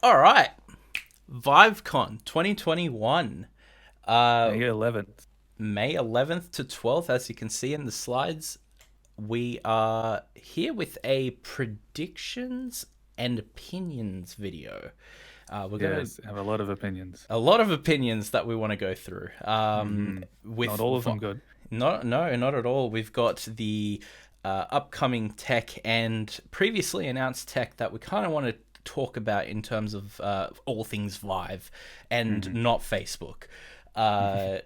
All right, ViveCon 2021, uh, May 11th. May 11th to 12th. As you can see in the slides, we are here with a predictions and opinions video. We're gonna Yes, I have a lot of opinions. a lot of opinions that we want to go through. Not all of them good. Not at all. We've got the upcoming tech and previously announced tech that we kind of want to talk about in terms of all things Vive and hmm not Facebook. Uh,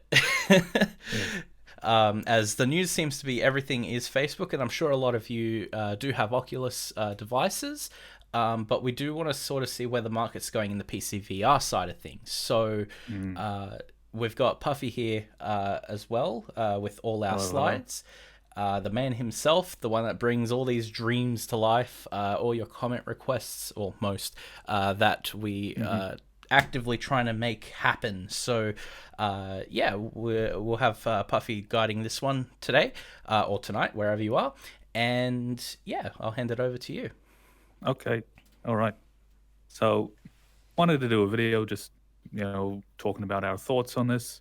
Yes. as the news seems to be everything is Facebook, and I'm sure a lot of you do have Oculus devices. But we do want to sort of see where the market's going in the PC VR side of things. So Mm. we've got Puffy here as well with all our Hello, hello. slides. The man himself, the one that brings all these dreams to life, all your comment requests, or most, that we hmm actively trying to make happen. So, yeah, we'll have Puffy guiding this one today or tonight, wherever you are. And yeah, I'll hand it over to you. Okay. All right. So, wanted to do a video just, talking about our thoughts on this.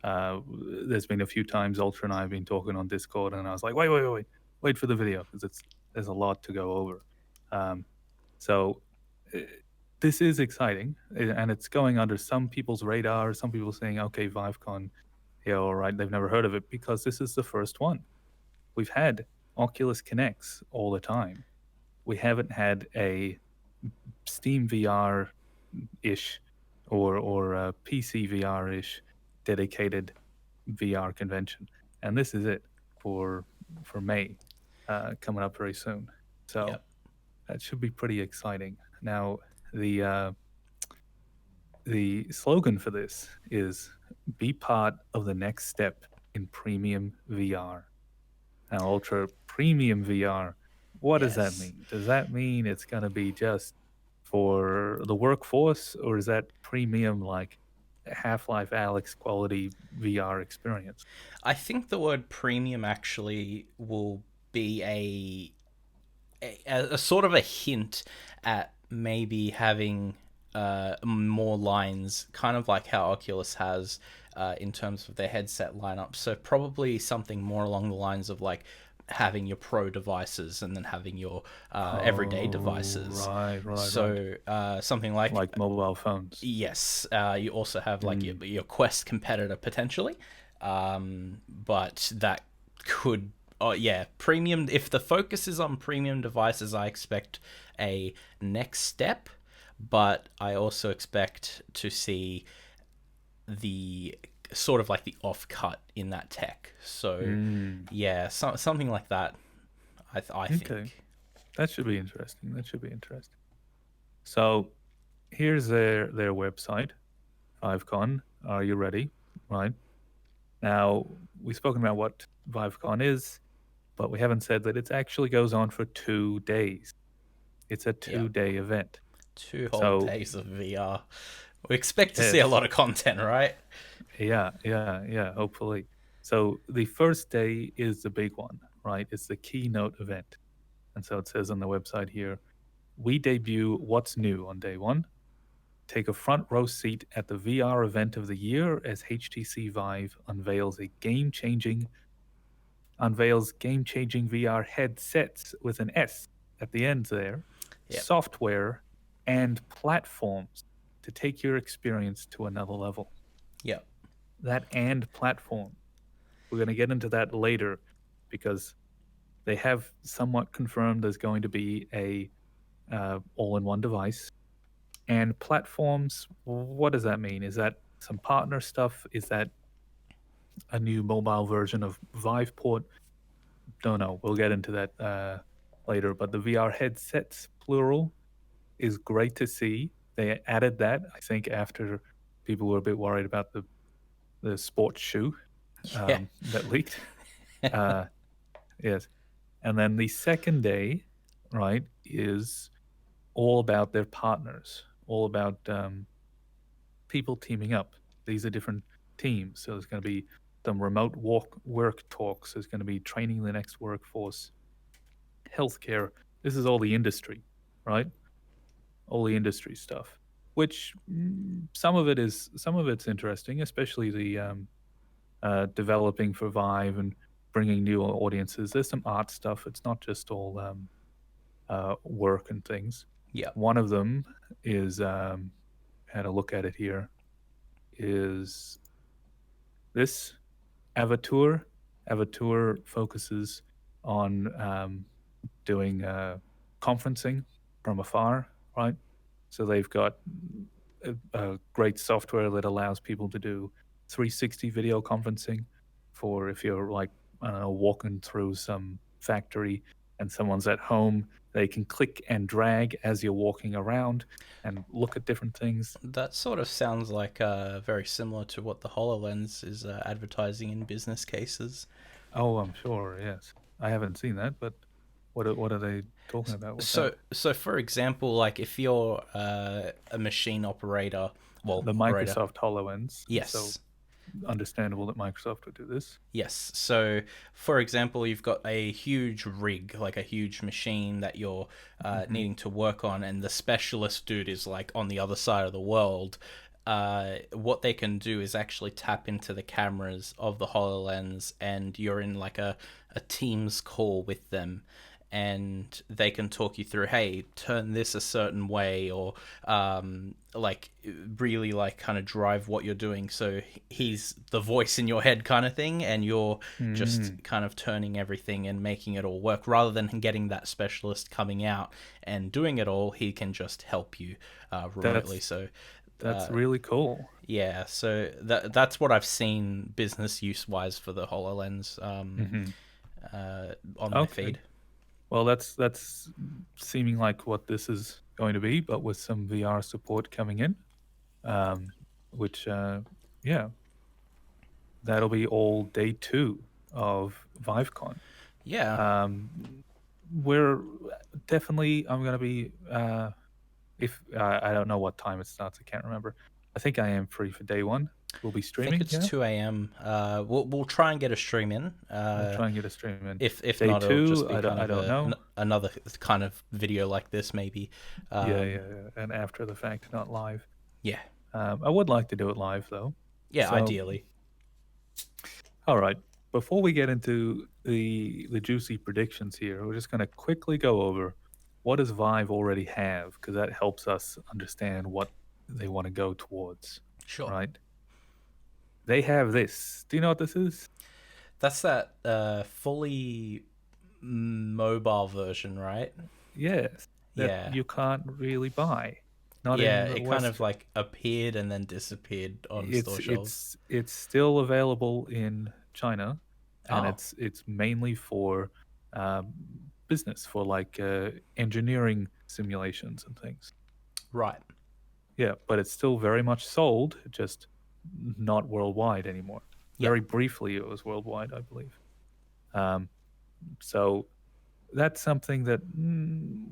Uh, there's been a few times Ultra and I have been talking on Discord, and I was like, wait for the video because there's a lot to go over. Um, so, uh, this is exciting, and it's going under some people's radar. Some people saying, okay, ViveCon, yeah, all right, they've never heard of it because this is the first one. We've had Oculus Connects all the time. We haven't had a Steam VR ish or a PC VR ish dedicated VR convention, and this is it for May, coming up very soon. So Yep. that should be pretty exciting. Now the uh, the slogan for this is "Be part of the next step in premium VR." Now, ultra premium VR, what does that Yes. mean? Does that mean it's going to be just for the workforce, or is that premium like Half-Life Alex quality VR experience? I think the word premium actually will be a sort of a hint at maybe having more lines, kind of like how Oculus has in terms of their headset lineup. So probably something more along the lines of like having your pro devices and then having your everyday Oh, devices. right. So something like Like mobile phones. yes, you also have like Mm. your Quest competitor potentially, but that could, oh yeah, premium. If the focus is on premium devices, I expect a next step, but I also expect to see the sort of like the off cut in that tech. So Mm. yeah, something like that. I Okay, think. that should be interesting. That should be interesting. So here's their website, FiveCon. Are you ready? Right. Now, we've spoken about what ViveCon is, but we haven't said that it actually goes on for 2 days. It's a Yeah, 2 day event. two whole So, days of VR. We expect to see a yes, lot of content, right? yeah, hopefully. So, the first day is the big one, right? It's the keynote event. And so it says on the website here, we debut what's new on day one. Take a front row seat at the VR event of the year as HTC Vive unveils game-changing VR headsets with an S at the end there, Yep. software and platforms to take your experience to another level. Yep. That and platform. We're going to get into that later because they have somewhat confirmed there's going to be a all-in-one device and platforms. What does that mean? Is that some partner stuff? Is that a new mobile version of Viveport? Don't know. We'll get into that later. But the VR headsets, plural, is great to see. They added that, I think, after people were a bit worried about the sports shoe Yeah. that leaked. Uh, yes. And then the second day, right, is all about their partners, all about people teaming up. These are different teams. So there's going to be some remote work talks. There's going to be training the next workforce, healthcare. This is all the industry, right? All the industry stuff. which some of it's interesting, especially the developing for Vive and bringing new audiences. There's some art stuff. It's not just all work and things. Yeah. One of them is had a look at it here is this Avatur. Avatur focuses on doing conferencing from afar, right? So they've got a great software that allows people to do 360 video conferencing for if you're like, I don't know, walking through some factory and someone's at home, they can click and drag as you're walking around and look at different things. That sort of sounds like very similar to what the HoloLens is advertising in business cases. Oh, I'm sure, yes. I haven't seen that, but what are they talking about with that? So for example, like if you're a machine operator, well, The operator, Microsoft HoloLens. So yes, understandable that Microsoft would do this. yes. So for example, you've got a huge rig, like a huge machine that you're Hmm. needing to work on, and the specialist dude is like on the other side of the world. What they can do is actually tap into the cameras of the HoloLens, and you're in like a Teams call with them, and they can talk you through, hey, turn this a certain way, or like really like kind of drive what you're doing. So he's the voice in your head kind of thing, and you're just Mm. kind of turning everything and making it all work rather than getting that specialist coming out and doing it all. He can just help you remotely. That's So that's really cool. yeah, so that's what I've seen business use wise for the Hololens Hmm. on my Okay. feed. Well, that's seeming like what this is going to be, but with some VR support coming in, um, which yeah, that'll be all day two of ViveCon. Yeah, Um, we're definitely. I'm gonna be. If I don't know what time it starts, I can't remember. I think I am free for day one. We'll be I think streaming. it's Yeah, 2 a.m. We'll try and get a stream in. we'll try and get a stream in. If Day not, it'll two, just be kind I of don't know. another kind of video like this, maybe. Yeah, Um, yeah, yeah. And after the fact, not live. yeah, I would like to do it live though. yeah, So, ideally. all right. Before we get into the juicy predictions here, we're just going to quickly go over what does Vive already have because that helps us understand what they want to go towards. Sure. Right? They have this. Do you know what this is? That's that fully mobile version, right? Yes, that Yeah. you can't really buy. Not Yeah, in the it kind West. of like appeared and then disappeared on It's store shelves. it's it's still available in China, and Oh, it's mainly for um, business for like engineering simulations and things. right. Yeah, but it's still very much sold, just not worldwide anymore. Yeah. Very briefly, it was worldwide, I believe. Um, so that's something that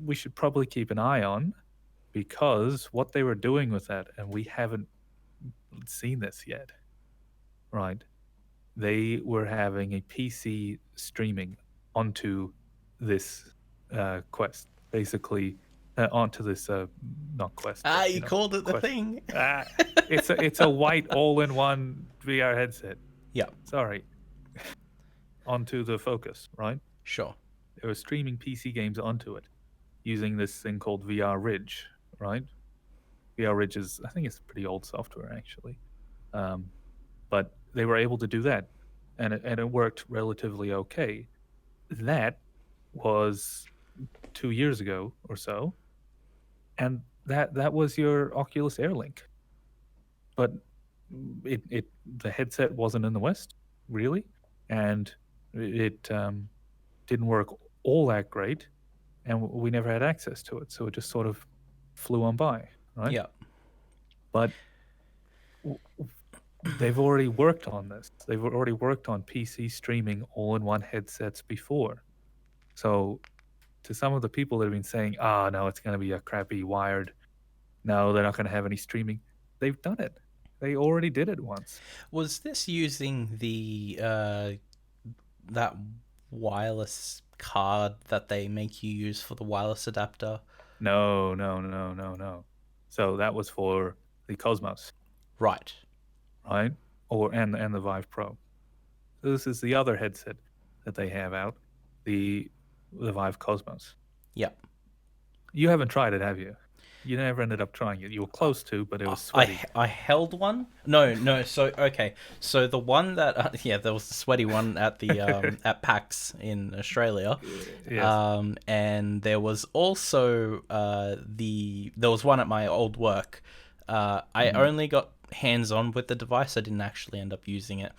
we should probably keep an eye on because what they were doing with that, and we haven't seen this yet, right? They were having a PC streaming onto this Quest, basically onto this not Quest, but Ah, you you know, called it the Quest. thing. Ah, it's a white all-in-one VR headset. Yeah, Sorry, onto the Focus, right? sure. They were streaming PC games onto it using this thing called VR Ridge, right? VR Ridge is, I think it's pretty old software actually, um, but they were able to do that, and it worked relatively okay. That was 2 years ago or so, and that was your Oculus Air Link, but it the headset wasn't in the West really, and it didn't work all that great, and we never had access to it, so it just sort of flew on by, right? Yeah. But they've already worked on this. They've already worked on PC streaming all-in-one headsets before. So, to some of the people that have been saying, "Ah, no, it's going to be a crappy wired. No, they're not going to have any streaming." They've done it. They already did it once. Was this using the that wireless card that they make you use for the wireless adapter? No, no, no, no, no. So that was for the Cosmos, Right. right? And the Vive Pro. So this is the other headset that they have out, the Vive Cosmos. Yep. You haven't tried it, have you? You never ended up trying it. You were close to, but it was sweaty. I held one. No. So okay. So the one that yeah, there was the sweaty one at the at PAX in Australia. Yes. And there was also there was one at my old work. I only got hands on with the device. I didn't actually end up using it,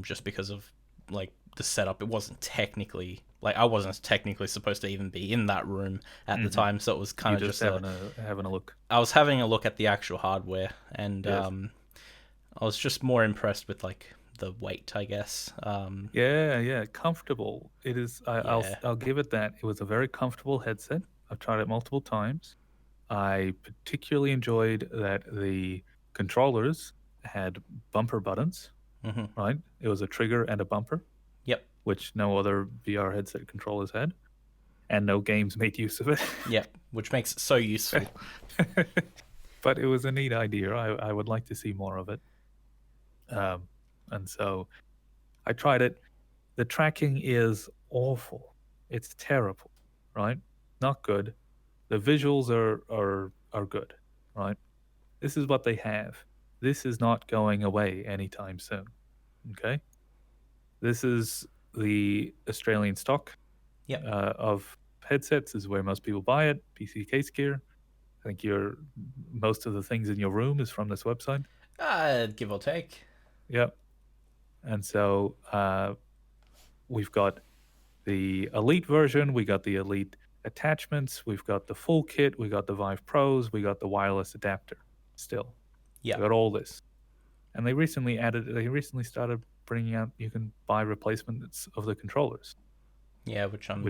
just because of like the setup. It wasn't technically like I wasn't technically supposed to even be in that room at the time, so it was kind You of just just having a look. I was having a look at the actual hardware, and Yes. I was just more impressed with like the weight, I guess. Yeah, comfortable. It is. Yeah. I'll give it that. It was a very comfortable headset. I've tried it multiple times. I particularly enjoyed that the controllers had bumper buttons. Mm-hmm. Right, it was a trigger and a bumper, Yep. which no other VR headset controllers had, and no games made use of it. Yep. Which makes it so useful. But it was a neat idea. I would like to see more of it. And so I tried it. The tracking is awful. It's terrible, right? Not good. The visuals are good, right? This is what they have. This is not going away anytime soon. Okay? This is the Australian stock Yep. of headsets. This is where most people buy it. PC Case Gear. I think most of the things in your room is from this website. Give or take. Yep. And so we've got the Elite version, we got the Elite attachments, we've got the full kit, we got the Vive Pros, we got the wireless adapter still. Yeah. We got all this. And they recently started bringing out, you can buy replacements of the controllers. Yeah, which I'm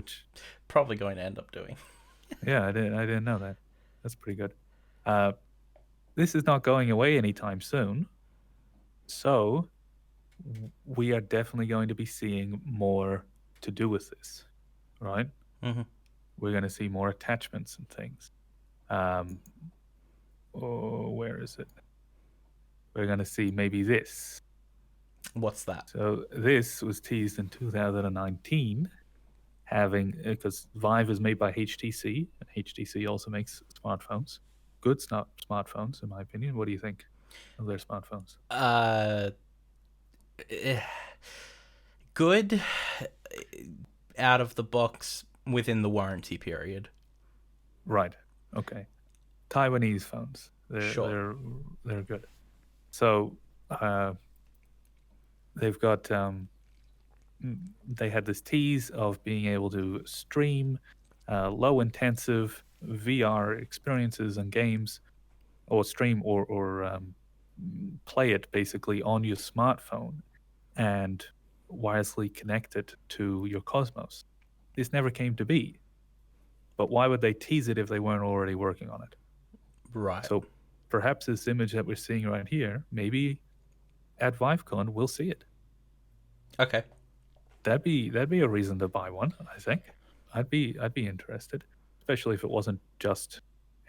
probably going to end up doing. Yeah, I didn't know that. That's pretty good. This is not going away anytime soon. So we are definitely going to be seeing more to do with this, right? Mm-hmm. We're going to see more attachments and things. Where is it? We're going to see maybe this. What's that? So this was teased in 2019, because Vive is made by HTC, and HTC also makes smartphones. Good smartphones, in my opinion. What do you think of their smartphones? Good out of the box within the warranty period. Right. Okay. Taiwanese phones. Sure. They're good. So they've got they had this tease of being able to stream low intensive VR experiences and games, or stream or play it basically on your smartphone and wirelessly connect it to your Cosmos. This never came to be. But why would they tease it if they weren't already working on it? Right. So perhaps this image that we're seeing right here, maybe at ViveCon we'll see it. Okay. That'd be a reason to buy one, I think. I'd be interested, especially if it wasn't just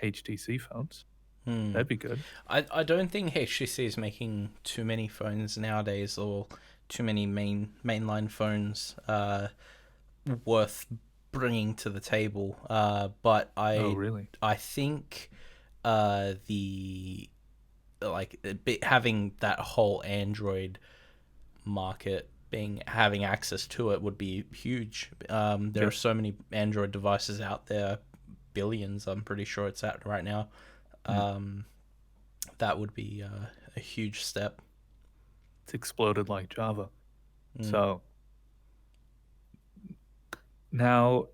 HTC phones. That'd be good. I don't think HTC is making too many phones nowadays, or too many mainline phones worth bringing to the table. But really? I think having that whole Android market having access to it would be huge. There are so many Android devices out there, billions. I'm pretty sure it's at right now. That would be a huge step. It's exploded like Java. So now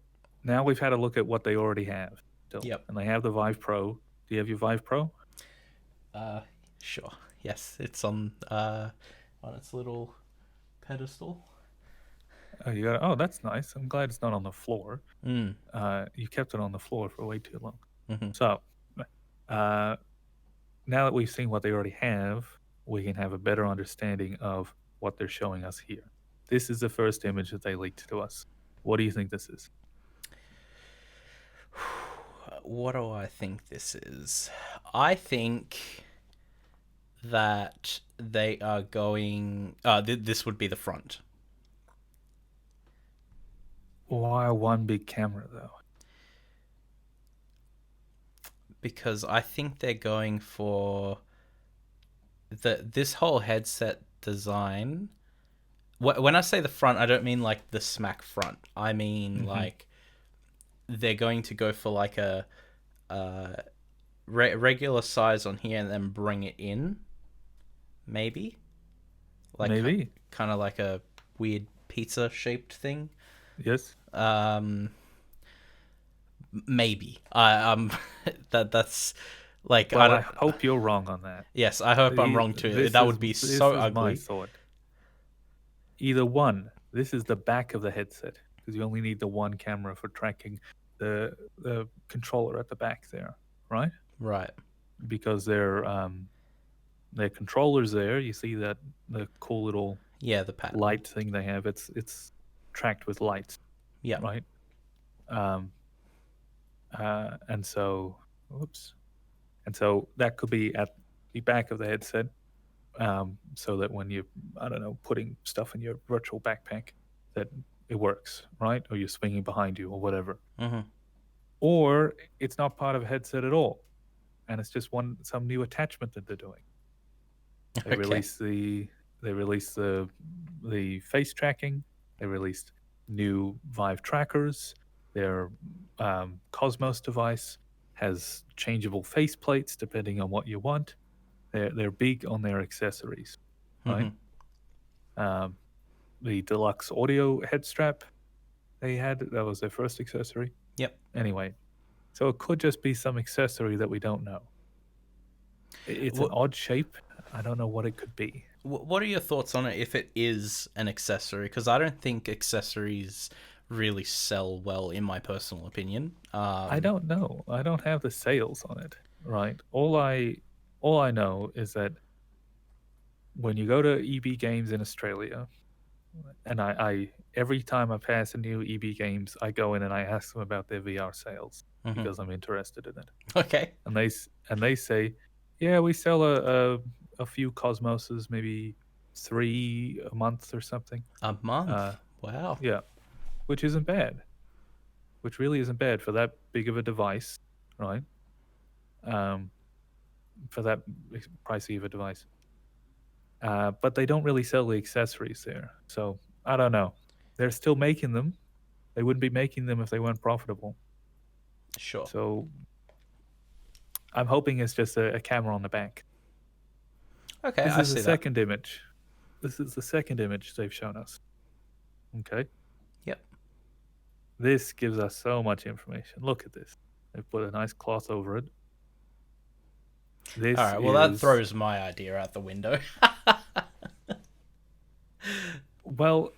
we've had a look at what they already have. Yep. And they have the Vive Pro. Do you have your Vive Pro? Sure. Yes, it's on its little pedestal. Oh, you got. Oh, that's nice. I'm glad it's not on the floor. You kept it on the floor for way too long. So, now that we've seen what they already have, we can have a better understanding of what they're showing us here. This is the first image that they leaked to us. What do you think this is? What do I think this is? I think that they are going. This would be the front. Why one big camera though? Because I think they're going for this whole headset design. When I say the front, I don't mean like the smack front. I mean Hmm. like they're going to go for like a regular size on here and then bring it in, maybe like Maybe. kind of like a weird pizza shaped thing. Yes. Um, maybe I that's like I Well, I don't. hope you're wrong on that. Yes, I hope I'm wrong too. This That is would be this so is my ugly. thought. Either one. This is the back of the headset because you only need the one camera for tracking the controller at the back there, right? Right. Because their controllers there. You see that the cool little Yeah, the pattern. light thing they have. It's tracked with lights, Yeah. right? Um, and so, whoops, and so that could be at the back of the headset, so that when you, I don't know, putting stuff in your virtual backpack, that it works, right? Or you're swinging behind you or whatever. Mm-hmm. Or it's not part of a headset at all, and it's just some new attachment that they're doing. They Okay. released the face tracking. They released new Vive trackers. Their Cosmos device has changeable face plates depending on what you want. They're big on their accessories, right? Mm-hmm. Um, the deluxe audio head strap they had, that was their first accessory. Yep. Anyway, so it could just be some accessory that we don't know. It's an What odd shape. I don't know what it could be. What are your thoughts on it if it is an accessory? Because I don't think accessories really sell well, in my personal opinion. I don't know. I don't have the sales on it, right? All I know is that when you go to EB Games in Australia, and I every time I pass a new EB Games, I go in and I ask them about their VR sales Mm-hmm. because I'm interested in it. Okay. And they say, yeah, we sell a few Cosmoses, maybe 3 a month or something. A month. Uh, Wow. yeah, which isn't bad. Which really isn't bad for that big of a device, right? Um, for that pricey of a device. But they don't really sell the accessories there. So I don't know. They're still making them. They wouldn't be making them if they weren't profitable. Sure. So I'm hoping it's just a camera on the back. Okay, This I is the see that. second image. This is the second image they've shown us. Okay. Yep. This gives us so much information. Look at this. They've put a nice cloth over it. All This right. Well, that is, throws my idea out the window. well,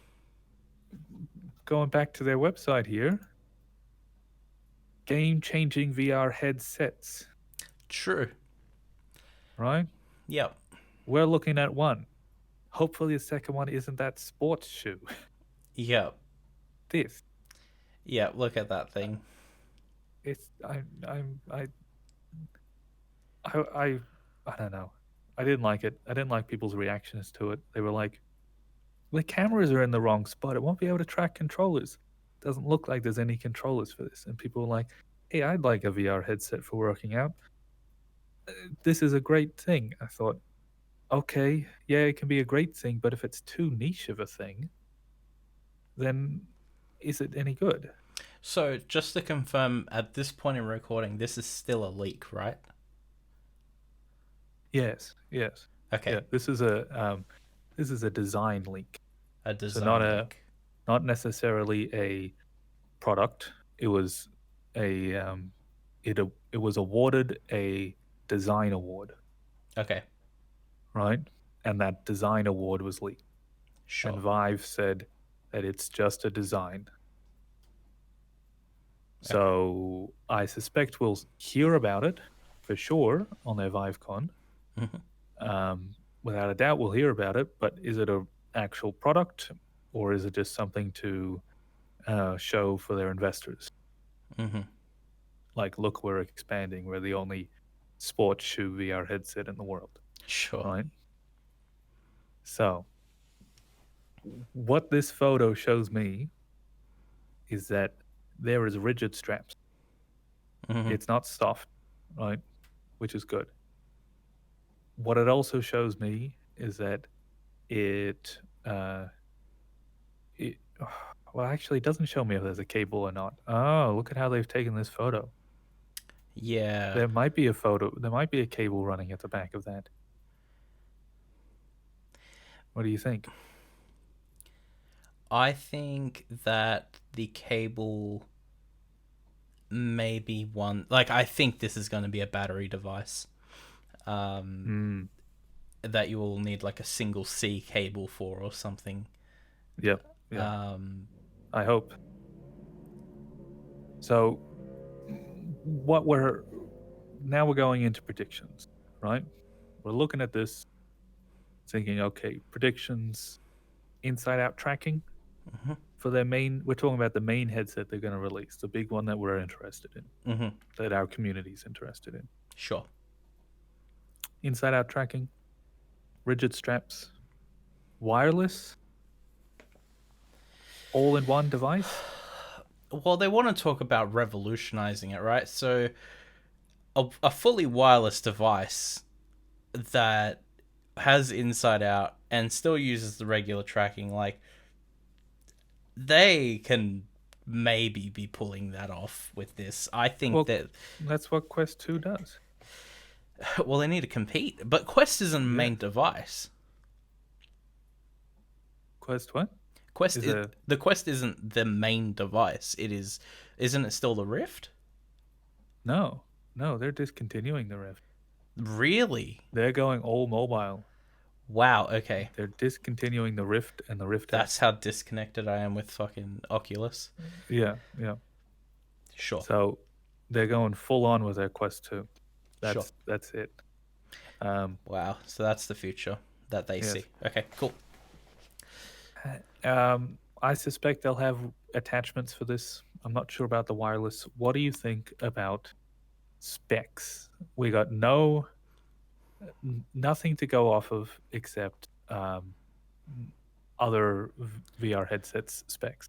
going back to their website here, game changing VR headsets, True. right? Yep. We're looking at one. Hopefully, the second one isn't that sports shoe. Yep. This. Yep. Look at that thing. It's I I don't know. I didn't like it. I didn't like people's reactions to it. They were like, "The cameras are in the wrong spot. It won't be able to track controllers. Doesn't look like there's any controllers for this." And people were like, "Hey, I'd like a VR headset for working out. This is a great thing." I thought, okay, yeah, it can be a great thing, but if it's too niche of a thing, then is it any good? So, just to confirm, at this point in recording, this is still a leak, right? Yes, yes, Okay. yeah. This is a design leak, A so design leak. not necessarily a product. It was a it was awarded a design award, Okay. right? And that design award was leaked. And Sure. Vive said that it's just a design. Okay. So I suspect we'll hear about it for sure on their ViveCon. Mm-hmm. Without a doubt, we'll hear about it. But is it a actual product, or is it just something to show for their investors? Mm-hmm. Like, look, we're expanding. We're the only sports shoe VR headset in the world, Sure. right? So, what this photo shows me is that there is rigid straps. Hmm. It's not soft, right? Which is good. What it also shows me is that it, it well, actually, it doesn't show me if there's a cable or not. Oh, look at how they've taken this photo. Yeah. There might be a photo. There might be a cable running at the back of that. What do you think? I think that the cable may be one. Like, I think this is going to be a battery device. Hmm. That you will need like a single C cable for or something. Yep. Yeah. Um, I hope. So, what we're now we're going into predictions, right? We're looking at this, thinking, okay, predictions, inside out tracking mhm, for their main. We're talking about the main headset they're going to release, the big one that we're interested in, mhm, that our community's interested in. sure. Inside out tracking, rigid straps, wireless, all in one device. Well, they want to talk about revolutionizing it, right? So, a fully wireless device that has inside out and still uses the regular tracking, like, they can maybe be pulling that off with this. I think Well, that, that's what Quest 2 does. well, they need to compete. But Quest isn't a Yeah. main device. Quest what? Quest Is is a the Quest isn't the main device. It is, isn't it still the Rift? no, no, they're discontinuing the Rift. Really? They're going all mobile. Wow. Okay, They're discontinuing the Rift and the Rift that's S. how disconnected I am with fucking Oculus. Yeah, yeah. Sure, So they're going full on with their Quest 2. sure. That's it. Um, Wow. So that's the future that they yes. see. Okay, cool. I suspect they'll have attachments for this. I'm not sure about the wireless. What do you think about specs? We got nothing to go off of except other VR headsets specs.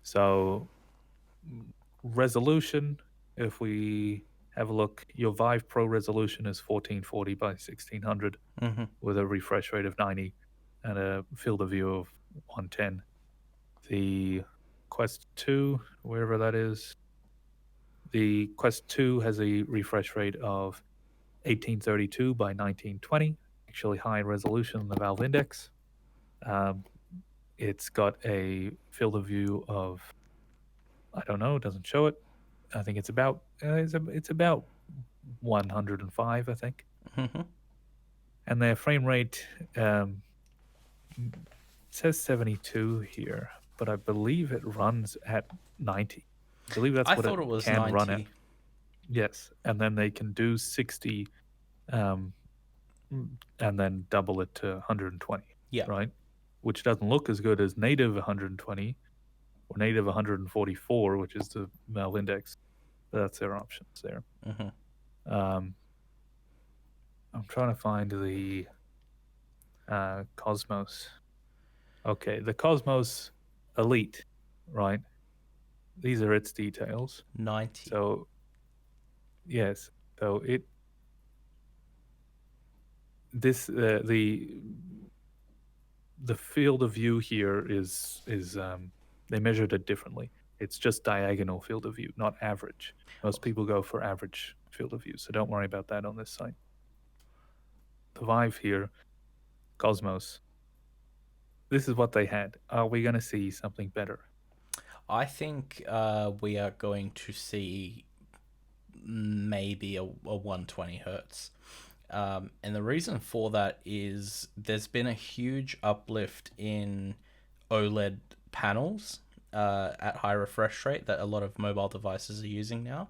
So resolution, if we have a look, your Vive Pro resolution is 1440 by 1600 Mm-hmm. with a refresh rate of 90 and a field of view of 110. The Quest 2, wherever that is, the Quest 2 has a refresh rate of 1832 by 1920, actually high resolution in the Valve Index. Um, it's got a field of view of, I don't know, it doesn't show it. I think it's about 105, I think. Mm-hmm. And their frame rate says 72 here, but I believe it runs at 90. I believe that's I what it thought it was can run at. 90. Yes, and then they can do 60, um, and then double it to 120. Yeah. Right, which doesn't look as good as native 120 or native 144, which is the Valve Index. That's their options there. Mm-hmm. Um, I'm trying to find the Cosmos. Okay, the Cosmos Elite, right? These are its details. 90. So, yes, so the field of view here is they measured it differently. It's just diagonal field of view, not average. Most people go for average field of view, so don't worry about that on this site. The Vive here, Cosmos. This is what they had. Are we going to see something better? I think we are going to see maybe a 120 hertz. And the reason for that is there's been a huge uplift in OLED panels at high refresh rate that a lot of mobile devices are using now.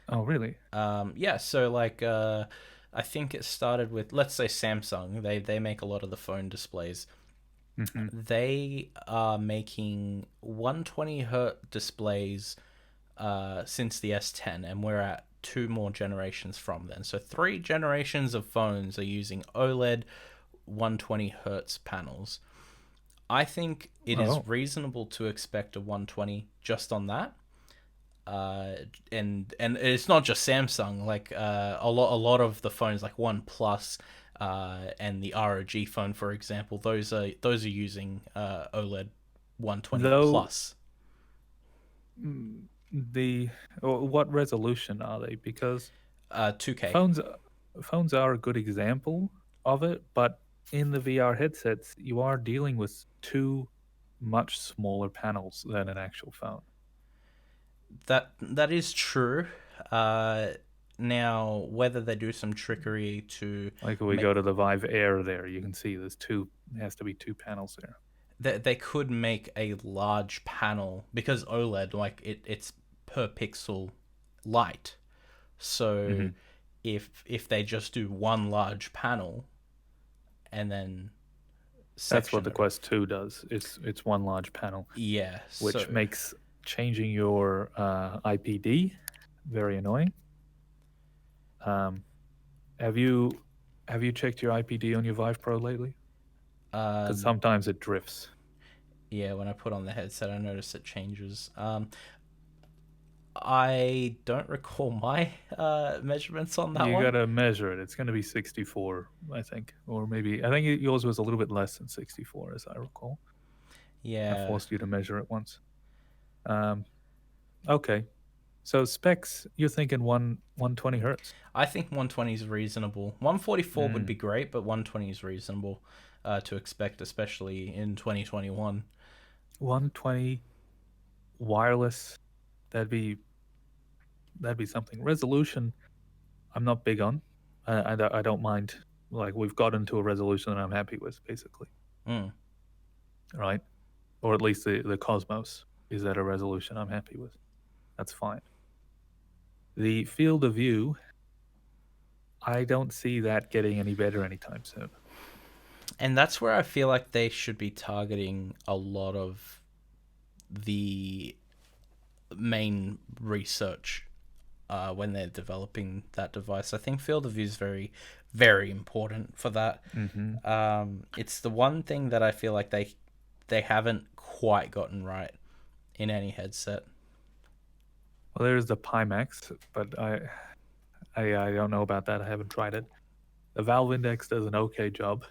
Oh, really? Yeah, so like I think it started with, let's say, Samsung. They make a lot of the phone displays. Mm-hmm. They are making 120 hertz displays since the S10, and we're at two more generations from then. So three generations of phones are using OLED 120 hertz panels. I think it is Oh, reasonable to expect a 120 just on that. Uh, and it's not just Samsung. Like a lot of the phones, like OnePlus, and the ROG phone, for example, those are using OLED 120 though plus. mm, the what resolution are they? Because 2K. phones phones are a good example of it, but in the VR headsets, you are dealing with two much smaller panels than an actual phone. That is true. Uh, Now whether they do some trickery to Like if we make go to the Vive Air, there you can see there's two. Has to be two panels there. they could make a large panel because OLED, like it's per pixel light. So Hmm. if they just do one large panel and then That's what section the it off, Quest 2 does. It's one large panel, yeah. which So makes changing your IPD very annoying. Um, have you have you checked your IPD on your Vive Pro lately? uh, Because sometimes it drifts. yeah, when I put on the headset, I notice it changes. I don't recall my measurements on that You one. gotta measure it. It's gonna be 64, I think, or maybe I think yours was a little bit less than 64, as I recall. I Yeah, forced you to measure it once. Um, okay, so specs, you're thinking 120 hertz. I think 120 is reasonable. 144 would be Mm, great, but 120 is reasonable to expect, especially in 2021. 120 wireless. That'd be that'd be something. Resolution, I'm not big on. I don't mind. Like we've gotten to a resolution that I'm happy with, basically, Mm. right? Or at least the Cosmos is at a resolution I'm happy with. That's fine. The field of view, I don't see that getting any better anytime soon. And that's where I feel like they should be targeting a lot of the main research when they're developing that device. I think field of view is very, very important for that. Hmm. It's the one thing that I feel like they haven't quite gotten right in any headset. Well, there's the Pimax, but I don't know about that. I haven't tried it. The Valve Index does an okay job.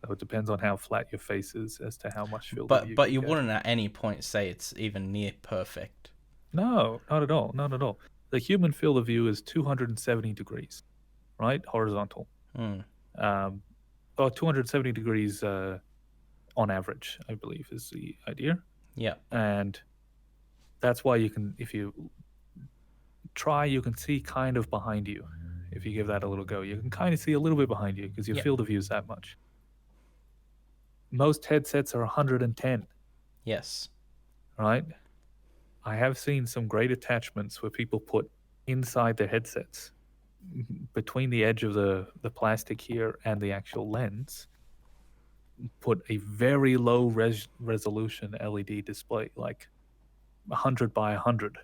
So it depends on how flat your face is as to how much field of view But you you get. wouldn't at any point say it's even near perfect. No, not at all. Not at all. The human field of view is 270 degrees, right? Horizontal. Hmm. Um, or 270 degrees on average, I believe, is the idea. Yeah. And that's why you can, if you try, you can see kind of behind you. If you give that a little go, you can kind of see a little bit behind you because your Yeah. field of view is that much. Most headsets are 110, Yes. right? I have seen some great attachments where people put inside their headsets between the edge of the plastic here and the actual lens, put a very low resolution LED display, like 100 by 100,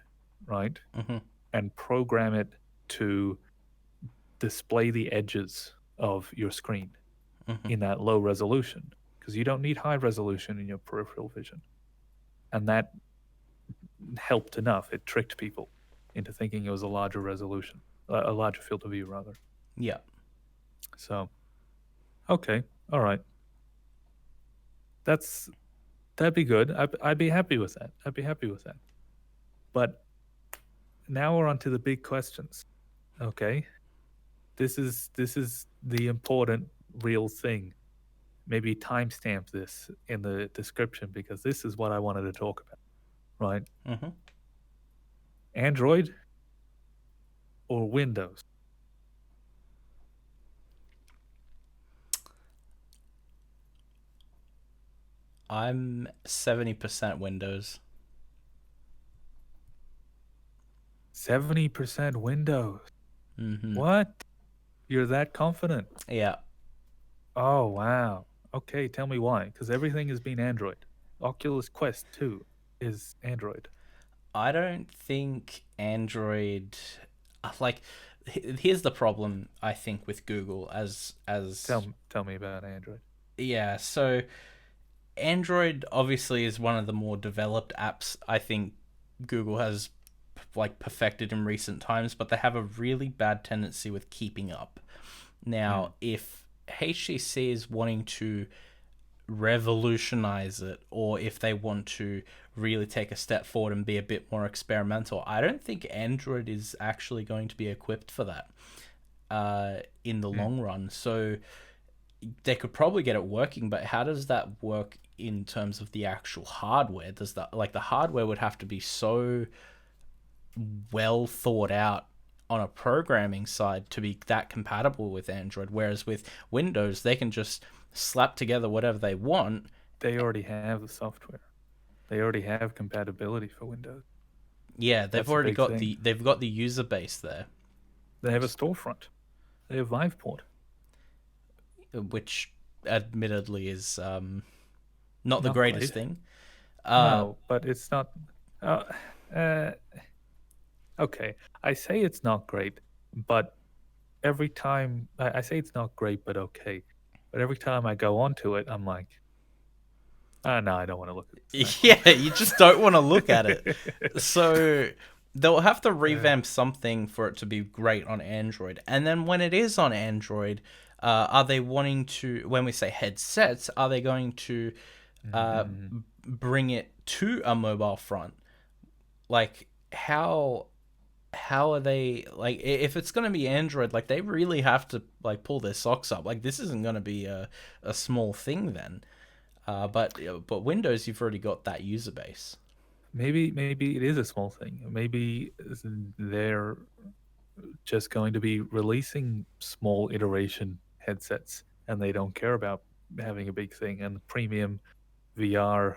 right? Mm-hmm. And program it to display the edges of your screen Mm-hmm. in that low resolution because you don't need high resolution in your peripheral vision. And that helped enough. It tricked people into thinking it was a larger resolution, a larger field of view, rather. Yeah. So, okay, all right. That's that'd be good. I'd be happy with that. I'd be happy with that. But now we're on to the big questions. Okay, this is the important real thing. Maybe timestamp this in the description because this is what I wanted to talk about. Right? Mm-hmm. Android or Windows? I'm 70% Windows. 70% Windows. Mm-hmm. What? You're that confident? Yeah. Oh wow. Okay, tell me why. Because everything has been Android. Oculus Quest 2 is Android. I don't think Android like here's the problem I think with Google as Tell me about Android. yeah, so Android obviously is one of the more developed apps I think Google has like perfected in recent times, but they have a really bad tendency with keeping up. Mm. Now, if HTC is wanting to revolutionize it, or if they want to really take a step forward and be a bit more experimental, I don't think Android is actually going to be equipped for that in the Mm. long run. So they could probably get it working, but how does that work in terms of the actual hardware? Does that, like, the hardware would have to be so well thought out on a programming side to be that compatible with Android, whereas with Windows they can just slap together whatever they want. They already have the software. They already have compatibility for Windows. Yeah, they've That's a already big got thing. the user base there, They have a storefront. They have Viveport. which admittedly is not the Not greatest great. thing. No, but it's not. Uh, uh, okay, I say it's not great, but every time I say it's not great, but okay, but every time I go onto it, I'm like, no, I don't want to look at this Yeah, you just don't want to look at it. So they'll have to now. revamp something for it to be great on Android. And then when it is on Android, are they wanting to, when we say headsets, are they going to uh, Mm, bring it to a mobile front? Like, how are they, like, if it's going to be Android, like, they really have to like pull their socks up. Like, this isn't going to be a small thing then. But Windows, you've already got that user base. maybe it is a small thing. Maybe they're just going to be releasing small iteration headsets, and they don't care about having a big thing. And premium VR,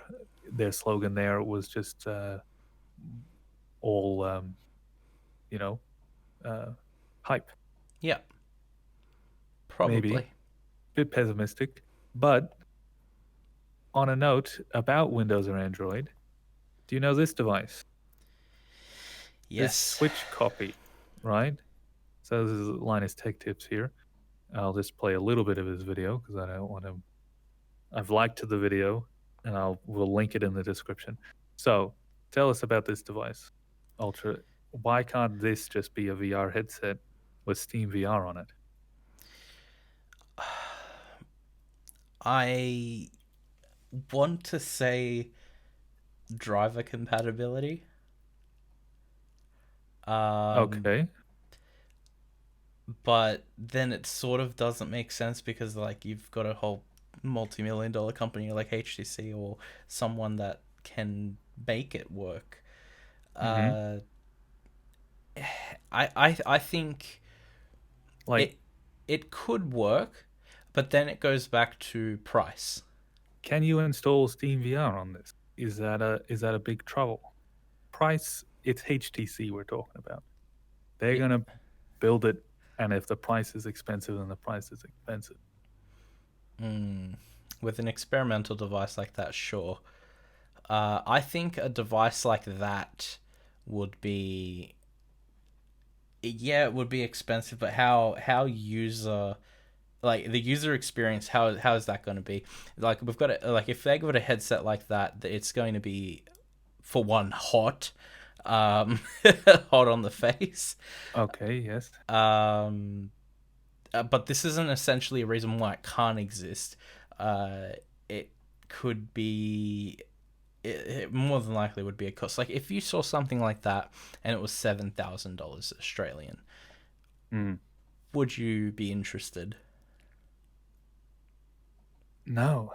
their slogan there was just all you know uh, hype. Yeah, Maybe a probably. bit pessimistic, but on a note about Windows or Android, do you know this device? This Yes. Switch copy, right? So this is Linus Tech Tips here. I'll just play a little bit of his video because I don't want to. I've liked the video, and we'll link it in the description. So tell us about this device, Ultra. Why can't this just be a VR headset with Steam VR on it? I want to say driver compatibility. Um, Okay. but then it sort of doesn't make sense because like you've got a whole multi-million dollar company like HTC or someone that can make it work. Mm-hmm. Uh, I think Like, it it could work, but then it goes back to price. can you install Steam VR on this? Is that a big trouble? Price, it's HTC we're talking about. They're Yeah. gonna build it, and if the price is expensive, then the price is expensive. Mm, with an experimental device like that, sure. I think a device like that would be, yeah, it would be expensive, but how user, like the user experience, how is that going to be? Like we've got it, like if they got a headset like that, it's going to be, for one, hot, um, hot on the face. Okay, yes. Um, but this isn't essentially a reason why it can't exist. It could be, it more than likely would be a cost. Like if you saw something like that and it was $7,000 Australian, Mm. would you be interested? No,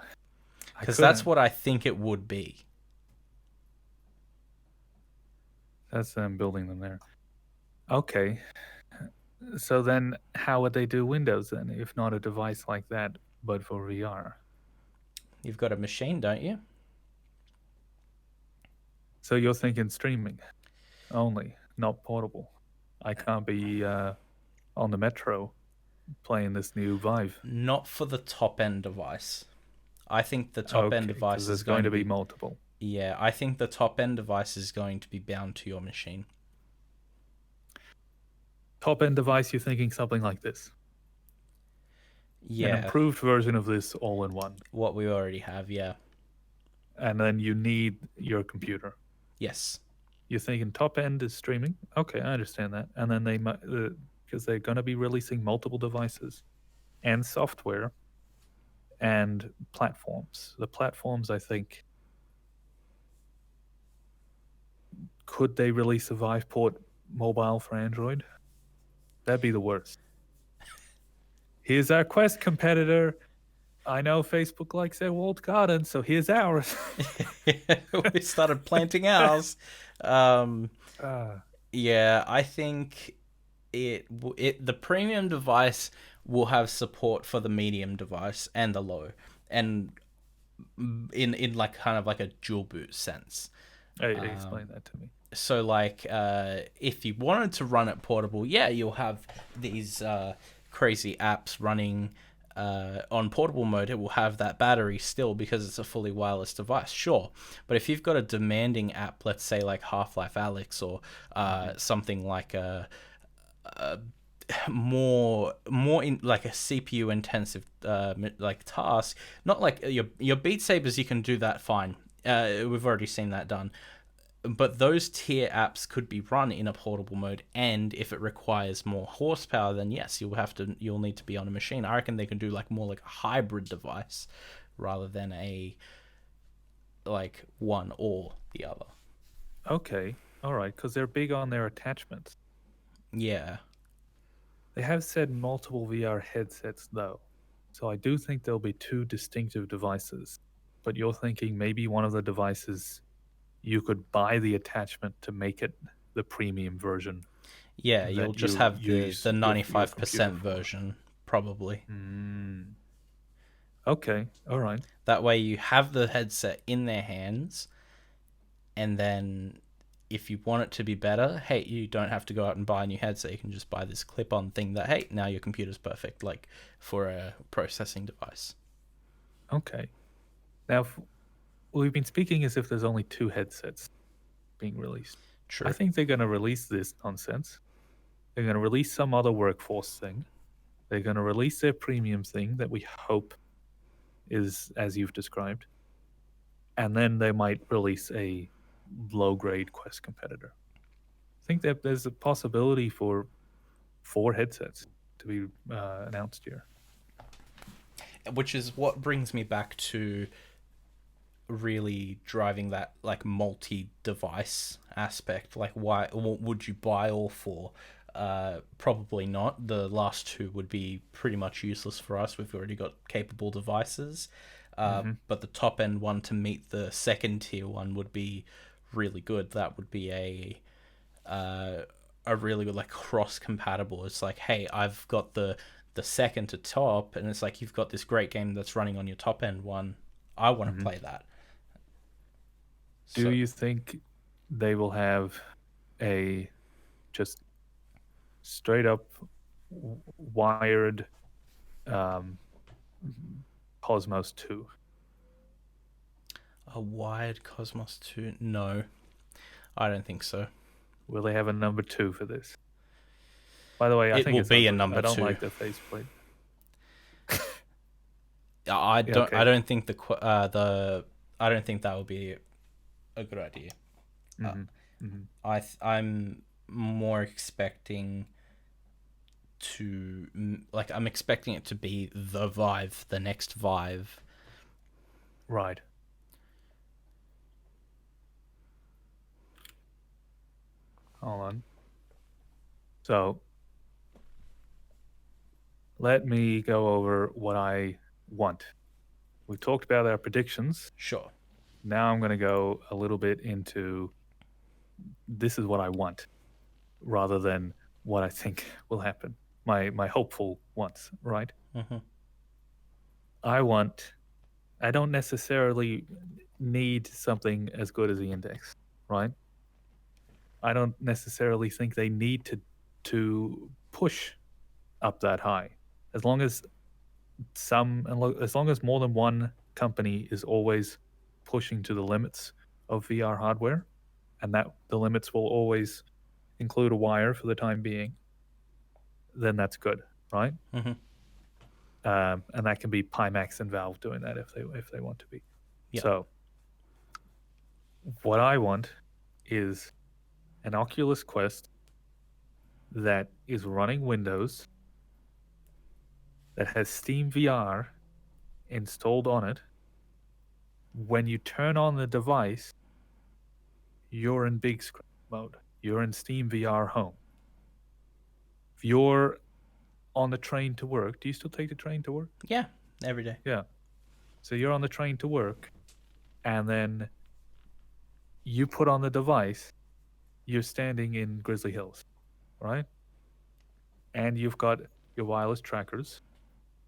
I Because that's couldn't. what I think it would be. That's them building them there. Okay. So then how would they do Windows then, if not a device like that, but for VR? You've got a machine, don't you? So you're thinking streaming only, not portable. I can't be on the metro playing this new Vive. Not for the top end device. I think the top end Okay, because device is there's going going to to be be, multiple. yeah, I think the top end device is going to be bound to your machine. top end device, you're thinking something like this. An Yeah, improved version of this all in one. what we already have. Yeah. And then you need your computer. Yes. You're thinking top end is streaming. Okay, I understand that. And then they might, because they're going to be releasing multiple devices and software and platforms. The platforms, I think, could they release a Viveport mobile for Android? That'd be the worst. Here's our Quest competitor. I know Facebook likes their walled garden, so here's ours. We started planting ours. Um, uh, yeah, I think the premium device will have support for the medium device and the low, and in like kind of like a dual boot sense. explain that to me. So like if you wanted to run it portable, yeah, you'll have these crazy apps running on portable mode. It will have that battery still because it's a fully wireless device, sure. But if you've got a demanding app, let's say like Half-Life Alyx or something like a more in like a CPU intensive like task, not like your Beat Sabers, you can do that fine. We've already seen that done. But those tier apps could be run in a portable mode, and if it requires more horsepower, then yes, you'll need to be on a machine. I reckon they can do like more like a hybrid device rather than a like one or the other. Okay, all right, because they're big on their attachments. Yeah. They have said multiple VR headsets, though. So I do think there'll be two distinctive devices. But you're thinking maybe one of the devices you could buy the attachment to make it the premium version. Yeah, you'll just have the use your 95% computer for. version, probably. Okay, all right. That way you have the headset in their hands, and then if you want it to be better, hey, you don't have to go out and buy a new headset. You can just buy this clip-on thing that, hey, now your computer's perfect, like for a processing device. Okay. Now, we've been speaking as if there's only two headsets being released. True. I think they're going to release this nonsense. They're going to release some other workforce thing. They're going to release their premium thing that we hope is as you've described. And then they might release a low-grade Quest competitor. I think that there's a possibility for 4 headsets to be announced here. Which is what brings me back to really driving that like multi-device aspect. Like, why would you buy all 4? Probably not. The last 2 would be pretty much useless for us. We've already got capable devices. But the top end one to meet the second tier one would be really good. That would be a really good like cross compatible. It's like, hey, I've got the second to top, and it's like you've got this great game that's running on your top end one. I want to play that. Do you think they will have a just straight up wired Cosmos 2? A wired Cosmos 2? No, I don't think so. Will they have a number 2 for this? By the way, I It think will it's be a ugly. number I don't 2. like the faceplate. I don't. okay. I don't think I don't think that would be a good idea. I'm more expecting to like I'm expecting it to be the Vive, the next Vive. Right. Hold on. So let me go over what I want. We talked about our predictions. Sure. Now I'm going to go a little bit into this is what I want rather than what I think will happen. My hopeful wants, right? I don't necessarily need something as good as the Index, right? I don't necessarily think they need to push up that high. As long as more than one company is always pushing to the limits of VR hardware, and that the limits will always include a wire for the time being, then that's good, right? Mm-hmm. And that can be Pimax and Valve doing that if they want to be. Yep. So what I want is an Oculus Quest that is running Windows, that has Steam VR installed on it. When you turn on the device, you're in big screen mode. You're in Steam VR home. If you're on the train to work, do you still take the train to work? Yeah. Every day. Yeah. So you're on the train to work, and then you put on the device, you're standing in Grizzly Hills, right? And you've got your wireless trackers.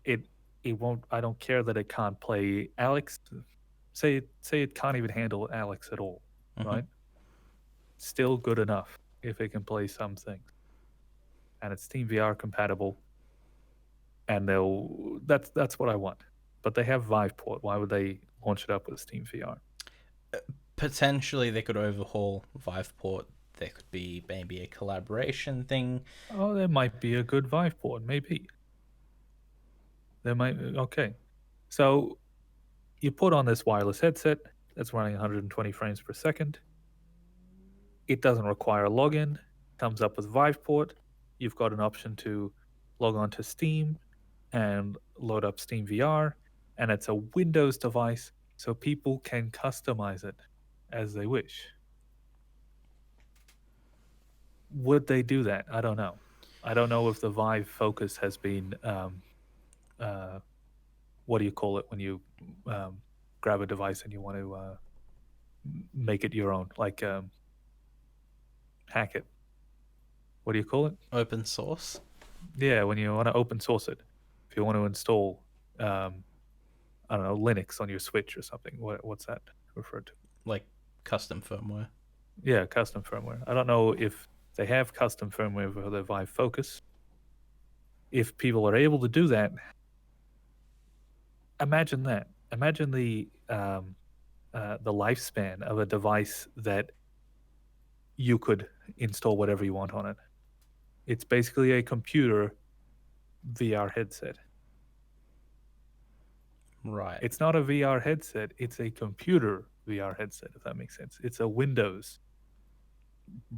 It it won't. I don't care that it can't play Alex. Say it can't even handle Alex at all, Mm-hmm. right? Still good enough if it can play some things, and it's Steam VR compatible. And that's what I want. But they have Viveport. Why would they launch it up with Steam VR? Potentially, they could overhaul Viveport. There could be maybe a collaboration thing. Oh, there might be a good Viveport, maybe. There might. Okay, so you put on this wireless headset that's running 120 frames per second. It doesn't require a login. Comes up with Viveport. You've got an option to log on to Steam and load up Steam VR, and it's a Windows device, so people can customize it as they wish. Would they do that? I don't know. I don't know if the Vive focus has been what do you call it when you grab a device and you want to make it your own, like hack it. What do you call it? Open source. Yeah, when you want to open source it. If you want to install, I don't know, Linux on your Switch or something. What's that referred to? Like custom firmware. Yeah, custom firmware. I don't know if they have custom firmware for the Vive Focus. If people are able to do that, imagine that. Imagine the lifespan of a device that you could install whatever you want on it. It's basically a computer VR headset. Right. It's not a VR headset, it's a computer VR headset, if that makes sense. It's a Windows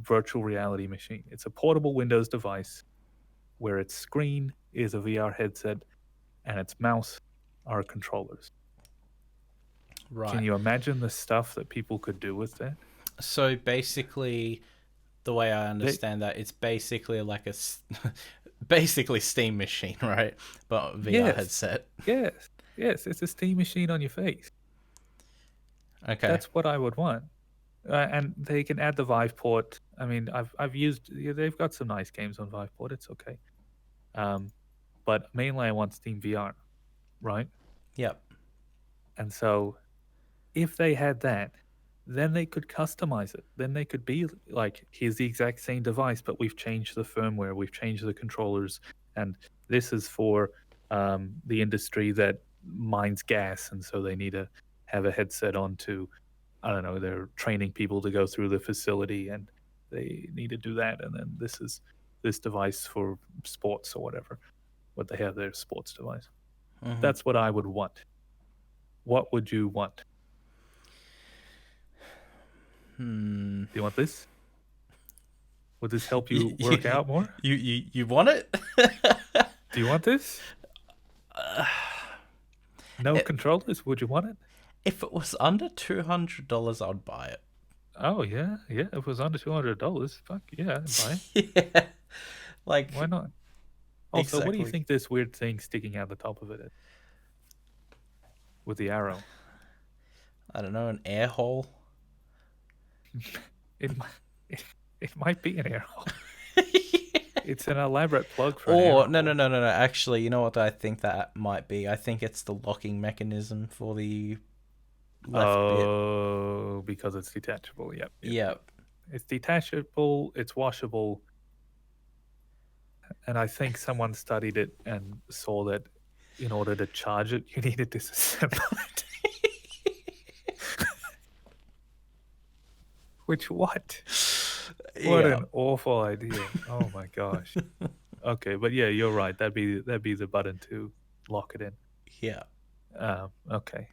virtual reality machine. It's a portable Windows device where its screen is a VR headset and its mouse are controllers. Right. Can you imagine the stuff that people could do with that? So basically, the way I understand that, it's basically like a basically Steam machine, right? But VR headset. Yes, it's a Steam machine on your face. Okay. That's what I would want. And they can add the Viveport. I mean, I've used. They've got some nice games on Viveport. It's okay. But mainly I want Steam VR, right? Yep. And so, if they had that, then they could customize it. Then they could be like, here's the exact same device, but we've changed the firmware, we've changed the controllers, and this is for the industry that mines gas, and so they need to have a headset on to, I don't know, they're training people to go through the facility, and they need to do that. And then this is this device for sports or whatever, what they have their sports device. Mm-hmm. That's what I would want. What would you want? Do you want this? Would this help you work out more? You want it? Do you want this? No controllers? Would you want it? If it was under $200, I'd buy it. Oh yeah. If it was under $200, fuck yeah, I'd buy it. Yeah. Like, why not? Also, what do you exactly. think this weird thing sticking out the top of it is? With the arrow. I don't know, an air hole. It might be an air hole. It's an elaborate plug for Or an air no. Actually, you know what I think that might be? I think it's the locking mechanism for the left bit. Because it's detachable. Yep. Yep. It's detachable. It's washable. And I think someone studied it and saw that in order to charge it, you needed to disassemble it. Which what? What an awful idea. Oh my gosh. Okay, but yeah, you're right. That'd be the button to lock it in. Yeah. Okay.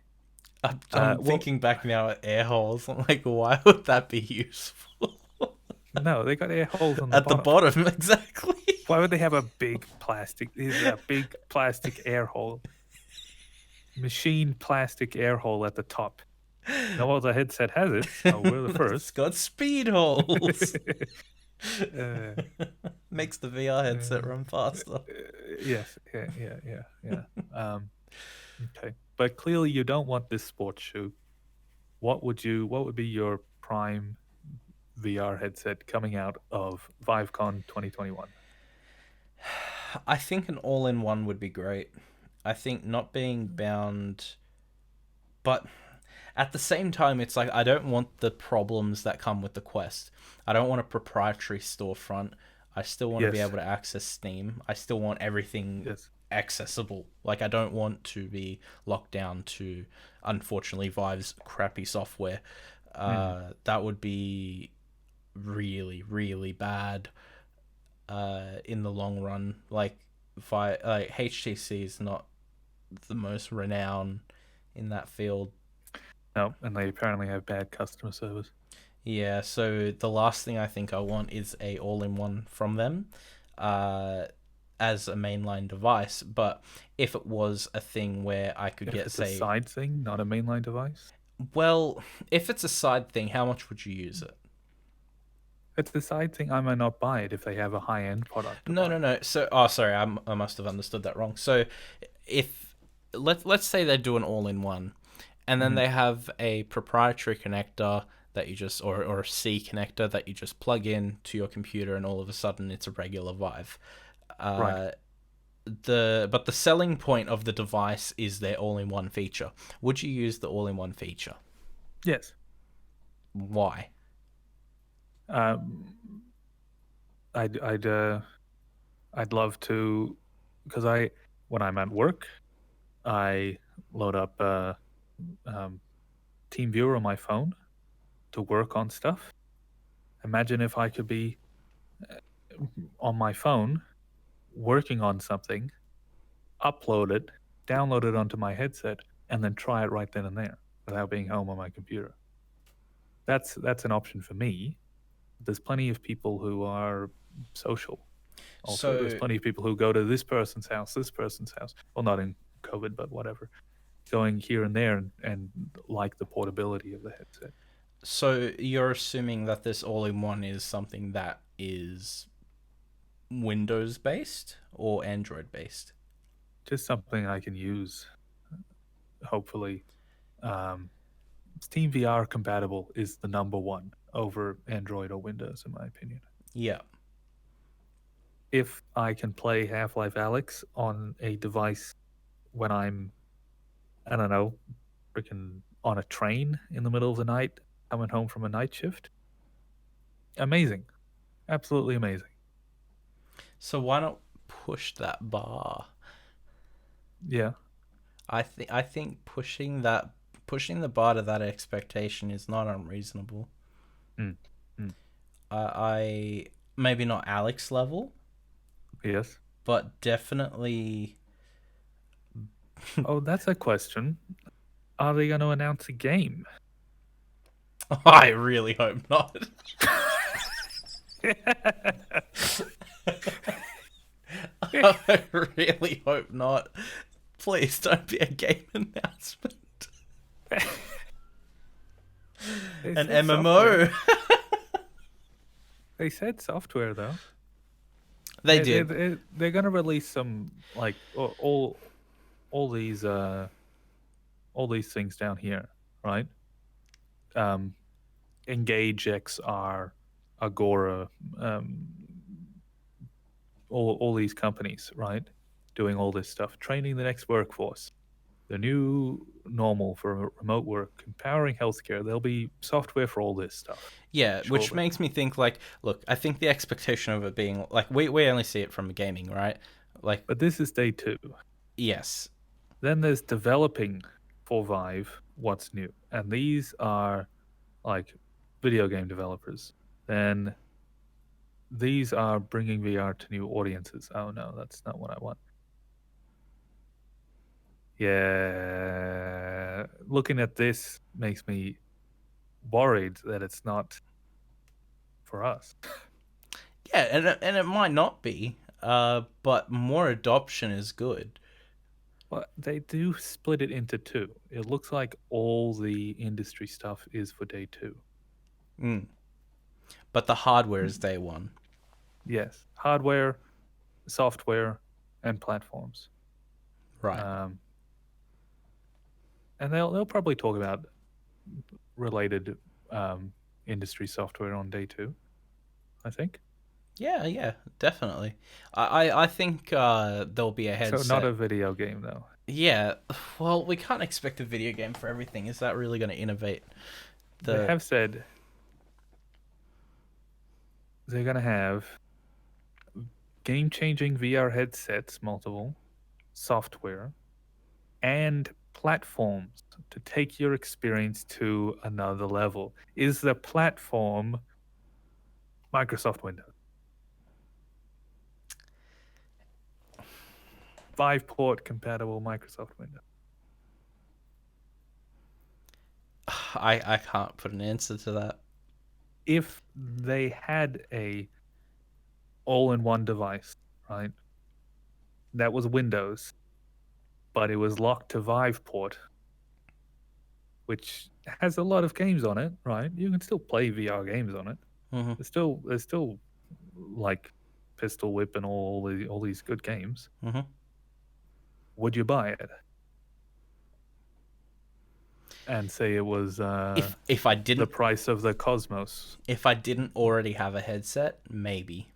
I'm Well, thinking back now at air holes. I'm like, why would that be useful? no, they got air holes on the At the bottom. bottom, exactly. Why would they have a big plastic? Is a big plastic air hole, machine plastic air hole at the top. No other headset has it, so we're the It's first. got speed holes. uh, Makes the VR headset uh, run faster. yes, yeah. Okay, but clearly you don't want this sports shoe. What would be your prime VR headset coming out of ViveCon 2021? I think an all-in-one would be great. I think not being bound, but at the same time, it's like I don't want the problems that come with the Quest. I don't want a proprietary storefront. I still want to be Yes, able to access Steam. I still want everything yes. accessible. Like I don't want to be locked down to, unfortunately, Vive's crappy software. Mm. That would be really, really bad in the long run. Like HTC is not the most renowned in that field. No, and they apparently have bad customer service. Yeah, so the last thing I think I want is a all-in-one from them, uh, as a mainline device. But if it was a thing where I could If get, it's a say, side thing, not a mainline device. well, if it's a side thing, how much would you use it? If it's a side thing, I might not buy it if they have a high end product to No, no, buy. no. So, oh, sorry, I must have understood that wrong. So, if let's say they do an all-in-one, and then Mhm. they have a proprietary connector that you just or a C connector that you just plug in to your computer, and all of a sudden it's a regular Vive. Right. Uh, the selling point of the device is their all-in-one feature. Would you use the all-in-one feature? Yes. Why? Um, I'd love to, because when I'm at work, I load up um, TeamViewer on my phone to work on stuff. Imagine if I could be on my phone working on something, upload it, download it onto my headset, and then try it right then and there without being home on my computer. That's an option for me. There's plenty of people who are social. Also, there's So plenty of people who go to this person's house, this person's house. Well, not in COVID, but whatever. Going here and there and like the portability of the headset. so you're assuming that this all-in-one is something that is Windows based or Android based? Just something I can use, hopefully. Um, Steam VR compatible is the number one over Android or Windows, in my opinion. Yeah. If I can play Half Life Alyx on a device when I'm, I don't know, freaking on a train in the middle of the night, coming home from a night shift, amazing. Absolutely amazing. So why not push that bar? Yeah. I think pushing the bar to that expectation is not unreasonable. Mm. Mm. I maybe not Alex level, Yes. but definitely. Oh, that's a question. Are they going to announce a game? I really hope not. I really hope not. Please don't be a game announcement. They An said software. MMO. They said software though. They did. They're going to release some like all these all these things down here, right? Um, Engage XR, Agora, um, all these companies, right? Doing all this stuff, training the next workforce, the new normal for remote work, empowering healthcare. There'll be software for all this stuff, Yeah, which surely. makes me think like, look, I think the expectation of it being like we only see it from gaming, right? Like, But this is day two. yes. Then there's developing for Vive what's new, and these are like video game developers. Then these are bringing VR to new audiences. Oh no, that's not what I want. Yeah, looking at this makes me worried that it's not for us. Yeah, and it might not be, but more adoption is good. Well, they do split it into two. It looks like all the industry stuff is for day two. Mm. But the hardware is day one. Yes, hardware, software, and platforms. Right. And they'll probably talk about related industry software on day two, I think. Yeah, definitely. I think there'll be a So not headset. a video game though. Yeah, well, we can't expect a video game for everything. Is that really going to innovate They the? have said they're gonna have game-changing VR headsets, multiple software, and platforms to take your experience to another level. Is the platform Microsoft Windows? Vive port compatible Microsoft Windows. I can't put an answer to that. If they had a all-in-one device, right? That was Windows, but it was locked to Vive port, which has a lot of games on it, right? You can still play VR games on it. Mm-hmm. There's still like Pistol Whip and all these good games. Mm-hmm. Would you buy it? And say it was If I the didn't price of the Cosmos. if I didn't already have a headset, maybe.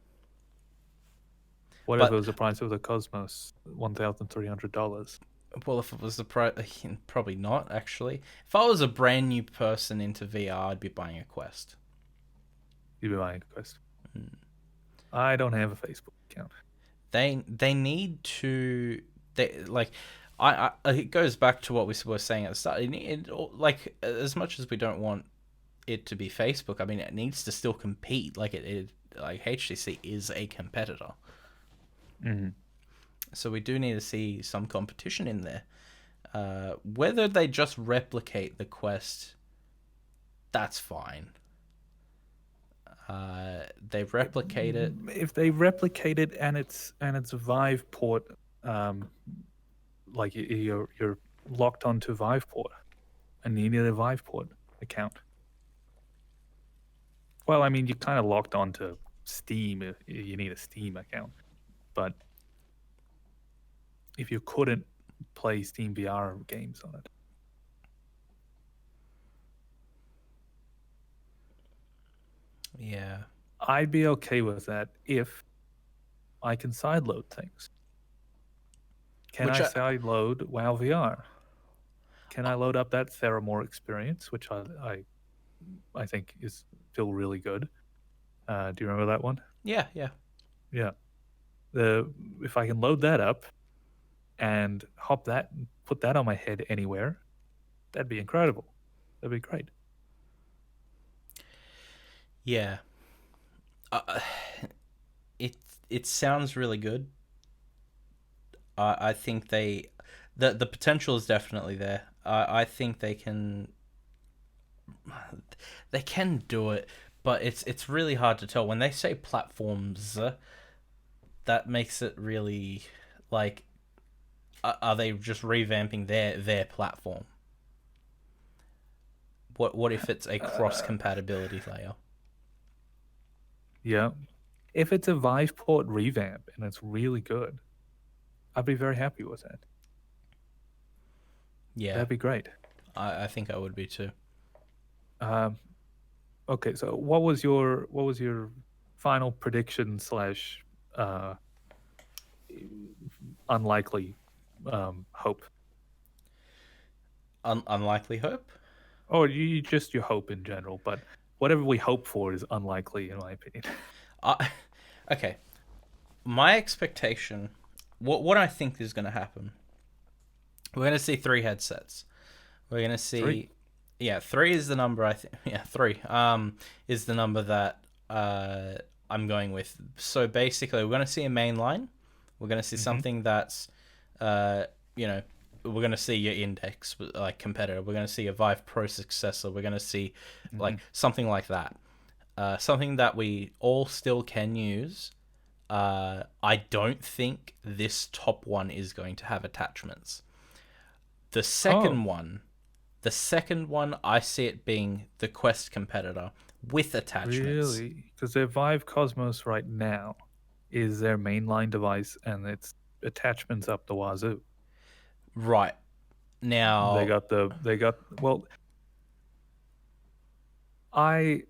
What if it But was the price of the Cosmos? $1,300. well, if it was the price, probably not actually. If I was a brand new person into VR, I'd be buying a Quest. You'd be buying a Quest. I don't have a Facebook account. They need to like I it goes back to what we were saying at the start. Like as much as we don't want it to be Facebook, I mean it needs to still compete. Like it like HTC is a competitor, Mm-hmm. so we do need to see some competition in there. Whether they just replicate the Quest, that's fine. They replicate it. If they replicate it and it's Vive port, like you're locked onto Vive port, and you need a Vive port account. Well, I mean, you're kind of locked onto Steam if you need a Steam account, but if you couldn't play Steam VR games on it, Yeah. I'd be okay with that if I can sideload things. Can Which I sideload WoW VR? Can I load up that Theramore experience, which I think is still really good. Do you remember that one? yeah. Yeah. If I can load that up and put that on my head anywhere, that'd be incredible. That'd be great. Yeah. Uh, it it sounds really good. I think the potential is definitely there. I think they can do it, but it's really hard to tell when they say platforms. That makes it really like are they just revamping their platform? What if it's a cross compatibility layer? Yeah. If it's a Vive port revamp and it's really good, I'd be very happy with that. Yeah, That'd be great. I think I would be too. Um, okay, so what was your final prediction slash uh, unlikely hope, Unlikely hope. or you just your hope in general? But whatever we hope for is unlikely, in my opinion. I okay. My expectation, what I think is going to happen. We're going to see three headsets. We're going to Three. see, yeah, three is the number I think. Yeah, three. Is the number that I'm going with. So basically, we're going to see a main line. We're going to see Hmm. something that's, uh, you know, we're going to see your index like competitor. We're going to see a Vive Pro successor. We're going to see Hmm. like something like that. Something that we all still can use. I don't think this top one is going to have attachments. The Oh, second one, the second one, I see it being the Quest competitor with attachments. really? Because their Vive Cosmos right now is their mainline device, and it's attachments up the wazoo. Right. They Now, got they got well. I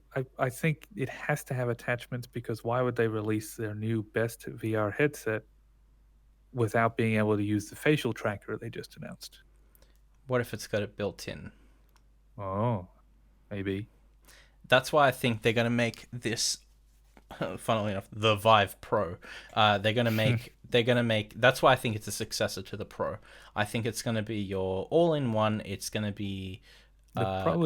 think it has to have attachments because why would they release their new best VR headset without being able to use the facial tracker they just announced? what if it's got it built in? Oh, maybe. That's why I think they're going to make this, funnily enough, the Vive Pro. That's why I think it's a successor to the Pro. I think it's going to be your all-in-one. It's going to be, The Pro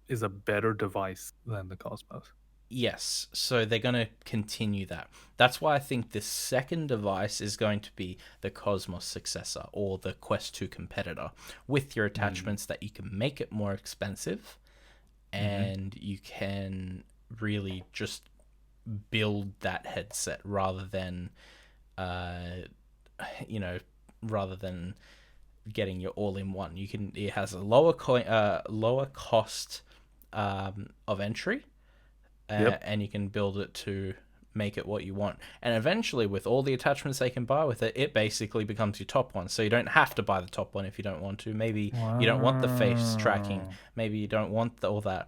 is a better device than the Cosmos. yes. So they're going to continue that. That's why I think the second device is going to be the Cosmos successor or the Quest 2 competitor with your Mm. attachments that you can make it more expensive Hmm. and you can really just build that headset uh, you know, rather than getting your all-in-one. It has a lower cost of entry, Yep. and you can build it to make it what you want. And eventually, with all the attachments they can buy with it, it basically becomes your top one. So you don't have to buy the top one if you don't want to. Maybe you don't want the face tracking. Wow. Maybe you don't want all that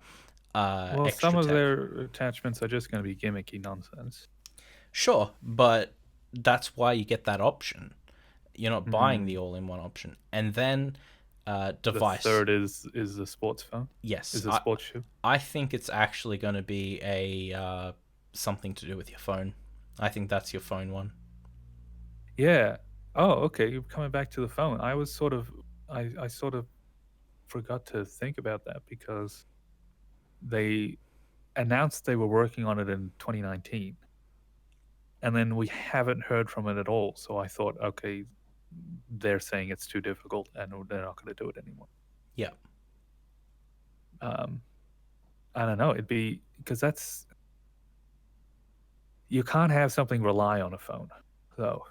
Well, some extra of tech. their attachments are just going to be gimmicky nonsense. Sure, but that's why you get that option. You're not buying the Mm. all-in-one option. And then The device. third is the sports phone, Yes, is a sports shoe. I think it's actually going to be a something to do with your phone. I think that's your phone one. Yeah. Oh, okay. You're coming back to the phone. I sort of forgot to think about that because they announced they were working on it in 2019, and then we haven't heard from it at all. So I thought, okay, they're saying it's too difficult and they're not going to do it anymore. Yeah. Um, I don't know. It'd be because that's you can't have something rely on a phone, though.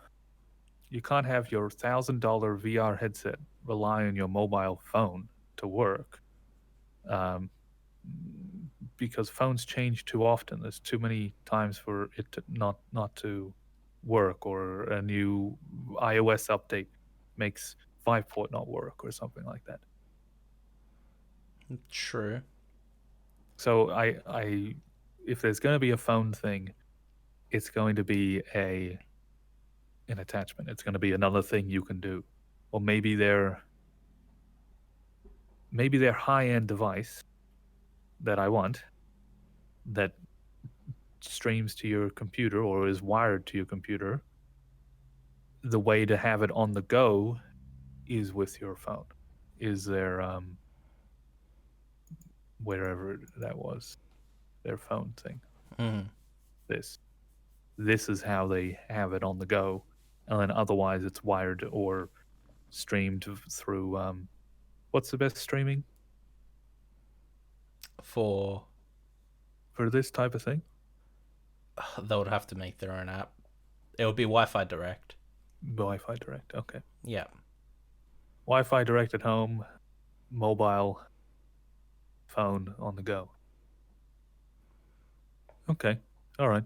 You can't have your $1,000 VR headset rely on your mobile phone to work, um, because phones change too often. There's too many times for it to not to work, or a new iOS update makes 5 port not work, or something like that. True. So if there's going to be a phone thing, it's going to be a an attachment. It's going to be another thing you can do, or maybe their high end device that I want that streams to your computer or is wired to your computer. The way to have it on the go is with your phone. Is their wherever that was their phone thing. Mm. This this is how they have it on the go, and then otherwise it's wired or streamed through what's the best streaming For for this type of thing? they would have to make their own app. It would be Wi-Fi Direct. Wi-Fi Direct. Okay, Yeah. Wi-Fi Direct at home, mobile phone on the go. Okay, all right.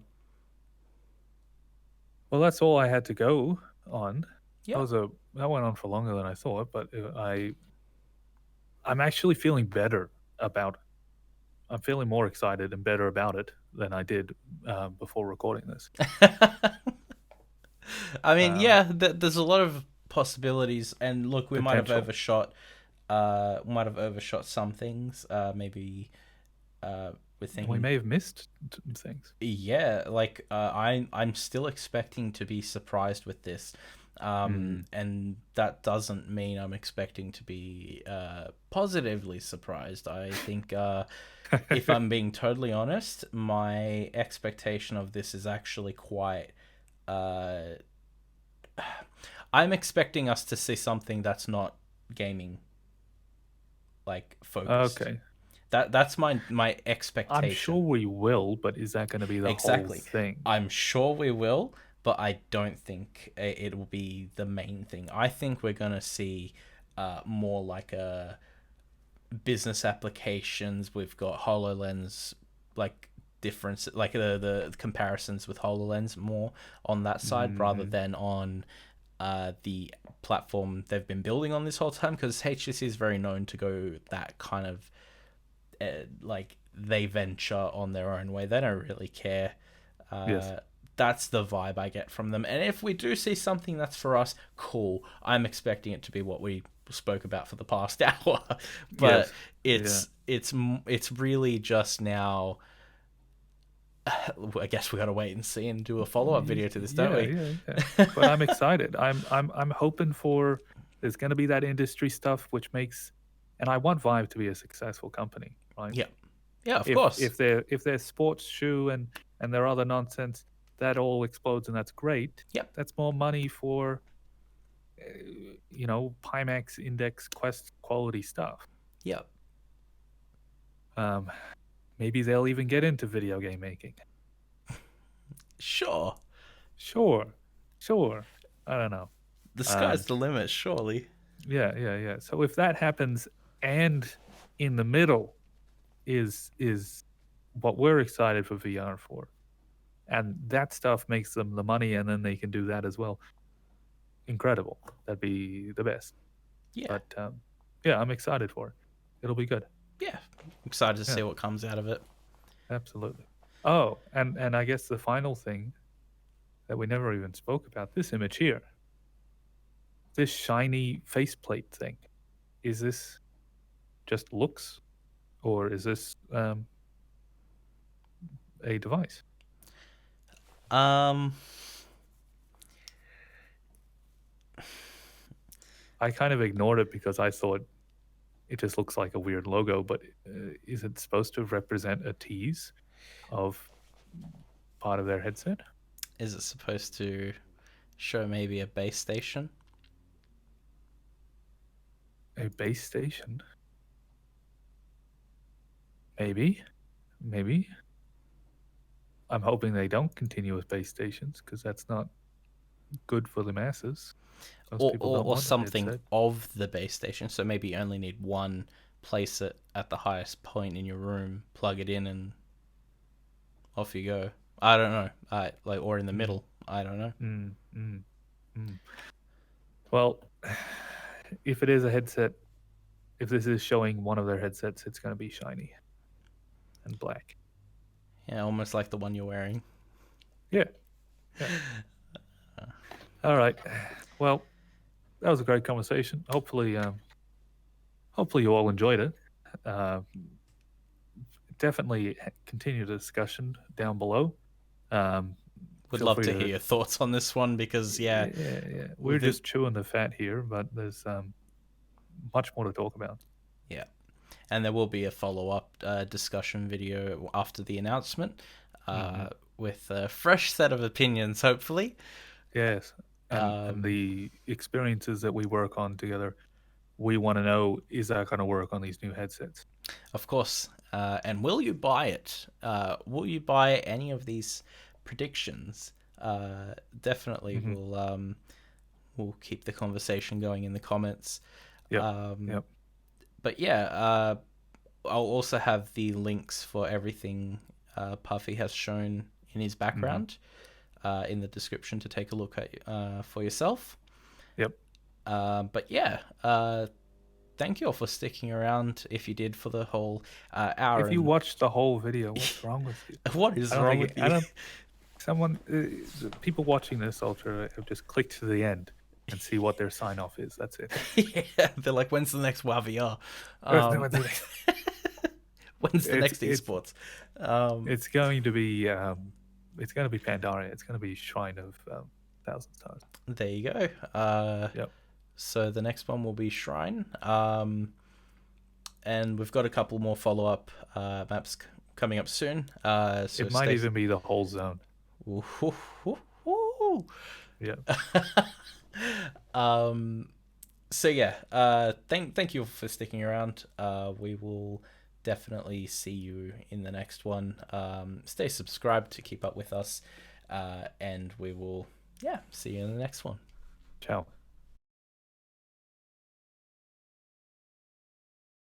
Well, that's all I had to go on. Yeah. That went on for longer than I thought, but I'm actually feeling better about. I'm feeling more excited and better about it than I did before recording this. I mean, Um, yeah, there's a lot of possibilities, and look, Potential. we might have overshot some things. Maybe we're We thinking, may have missed things. yeah, like I'm still expecting to be surprised with this. And that doesn't mean I'm expecting to be positively surprised. I think, if I'm being totally honest, my expectation of this is actually quite. I'm expecting us to see something that's not gaming, like, focused. Okay. That's my expectation. I'm sure we will, but is that going to be the whole thing? I'm sure we will, but I don't think it will be the main thing. I think we're gonna see more like a business applications. We've got HoloLens, like, difference, like the comparisons with HoloLens more on that side rather than on the platform they've been building on this whole time, because HTC is very known to go that kind of like, they venture on their own way. They don't really care. Yes. That's the vibe I get from them. And if we do see something that's for us, cool. I'm expecting it to be what we spoke about for the past hour. But Yes. it's really just now. I guess we gotta wait and see and do a follow-up video to this, don't we? Yeah. But I'm excited. I'm hoping for there's going to be that industry stuff which makes, and I want Vive to be a successful company, right? Yeah. Yeah, of course. If they're sports shoe and their other nonsense, that all explodes and that's great. Yep. That's more money for Pimax Index Quest quality stuff. Yep. Maybe they'll even get into video game making. Sure. I don't know. The sky's the limit, surely. Yeah. So if that happens, and in the middle is what we're excited for VR for, and that stuff makes them the money, and then they can do that as well. Incredible. That'd be the best. Yeah. But yeah, I'm excited for it. It'll be good. Yeah. Excited to see what comes out of it. Absolutely. Oh, and I guess the final thing that we never even spoke about, this image here. This shiny faceplate thing. Is this just looks, or is this a device? I kind of ignored it because I thought it just looks like a weird logo, but is it supposed to represent a tease of part of their headset? Is it supposed to show maybe a base station? A base station? Maybe. I'm hoping they don't continue with base stations, because that's not good for the masses. Or something of the base station. So maybe you only need one, place it at the highest point in your room, plug it in, and off you go. I don't know. Or in the middle. I don't know. Well, if it is a headset, if this is showing one of their headsets, it's going to be shiny and black. Yeah, almost like the one you're wearing. Yeah. All right. Well, that was a great conversation. Hopefully you all enjoyed it. Definitely continue the discussion down below. Would love to hear your thoughts on this one, because yeah. We're just chewing the fat here, but there's much more to talk about. Yeah, and there will be a follow-up discussion video after the announcement, with a fresh set of opinions, hopefully. Yes, and the experiences that we work on together, we want to know, is that going to work on these new headsets? Of course. And will you buy it? Will you buy any of these predictions? Definitely, we'll keep the conversation going in the comments. Yep. But yeah, I'll also have the links for everything Puffy has shown in his background in the description to take a look at for yourself. Yep. But yeah, thank you all for sticking around. If you did, for the whole hour. If you watched the whole video, what's wrong with you? What is wrong with you? People watching this ultra have just clicked to the end and see what their sign off is. That's it. Yeah, they're like, when's the next WAVR? When's the next esports? It's going to be Pandaria. It's going to be Shrine of 1,000 stars. There you go. Yep. So the next one will be Shrine. And we've got a couple more follow-up maps coming up soon. So It might even be the whole zone. Ooh. Yeah. So yeah, thank you for sticking around. We will definitely see you in the next one. Stay subscribed to keep up with us, and we will see you in the next one. Ciao.